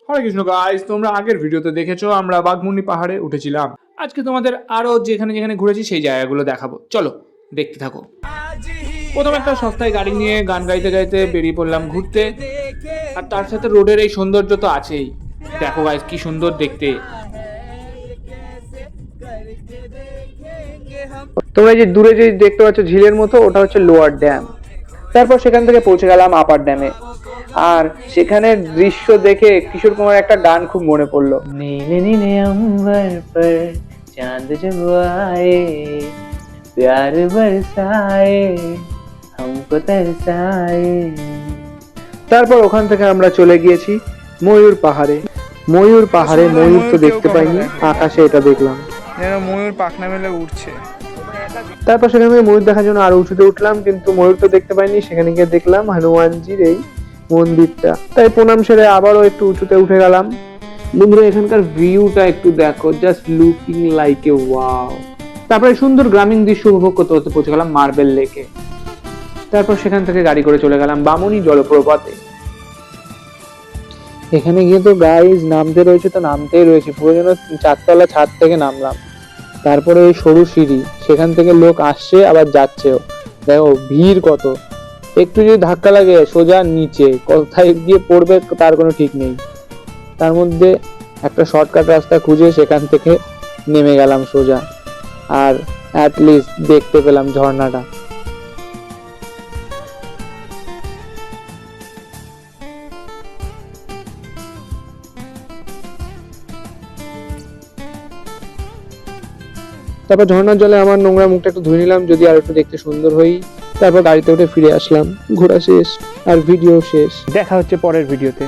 হরে Krishna guys, তোমরা আগের ভিডিওতে দেখেছো আমরা বাঘমুন্ডি পাহাড়ে উঠেছিলাম। আজকে তোমাদের আরো যেখানে যেখানে ঘুরেছি সেই জায়গাগুলো দেখাবো, চলো দেখতে থাকো। প্রথম একটা সস্তায় গাড়ি নিয়ে গান গাইতে গাইতে বেরিয়ে পড়লাম ঘুরতে, আর তার সাথে রোডের এই সৌন্দর্য তো আছেই। দেখো গাইস কি সুন্দর দেখতে। তোমরা যে দূরে যে দেখতে পাচ্ছ ঝিলের মতো, ওটা হচ্ছে লোয়ার ড্যাম। তারপর সেখান থেকে পৌঁছে গেলাম আপার ড্যামে। আর সেখানে দৃশ্য দেখে কিশোর কুমার একটা গান খুব মনে পড়লো। নীলে নীলে অম্বর পর চাঁদ জব আয়ে প্যার বরসায়ে हमको तरसाए। তারপর ওখান থেকে আমরা চলে গিয়েছি ময়ূর পাহাড়ে। ময়ূর তো দেখতে পাইনি, আকাশে এটা দেখলাম যেন ময়ূর পাখনা মেলে উঠছে। তারপর সেখান থেকে ময়ূর দেখার জন্য আরো উঁচুতে উঠলাম, কিন্তু ময়ূর তো দেখতে পাইনি। সেখানে গিয়ে দেখলাম হনুমানজির এই মন্দিরটা, তাই প্রণাম সেরে আবারও একটু উঁচুতে উঠে গেলাম। বন্ধুরা এখানকার ভিউটা একটু দেখো, just looking like a wow. তারপরে সুন্দর গ্রামীণ দৃশ্য উপভোগ করতে করতে পৌঁছে গেলাম মার্বেল লেকে। তারপর সেখান থেকে গাড়ি করে চলে গেলাম বামুনি জলপ্রপাতে। এখানে গিয়ে তো গাইজ নামতে রয়েছে, তো নামতেই রয়েছে, পুরো যেন 4 তলা ছাদ থেকে নামলাম। তারপরে ওই সরু সিঁড়ি, সেখান থেকে লোক আসছে আবার যাচ্ছেও। দেখো ভিড় কত, একটু যদি ধাক্কা লাগে সোজা নিচে, কোথায় গিয়ে পড়বে তার কোনো ঠিক নেই। তার মধ্যে একটা শর্টকাট রাস্তা খুঁজে সেখান থেকে নেমে গেলাম সোজা, আর অ্যাটলিস্ট দেখতে পেলাম ঝর্ণাটা। তারপর ঝর্ণার জলে আমার নোংরা মুখটা একটু ধুয়ে নিলাম, যদি আর একটু দেখতে সুন্দর হই। তারপর গাড়িতে উঠে ফিরে আসলাম, ঘোরা শেষ আর ভিডিও শেষ। দেখা হচ্ছে পরের ভিডিওতে।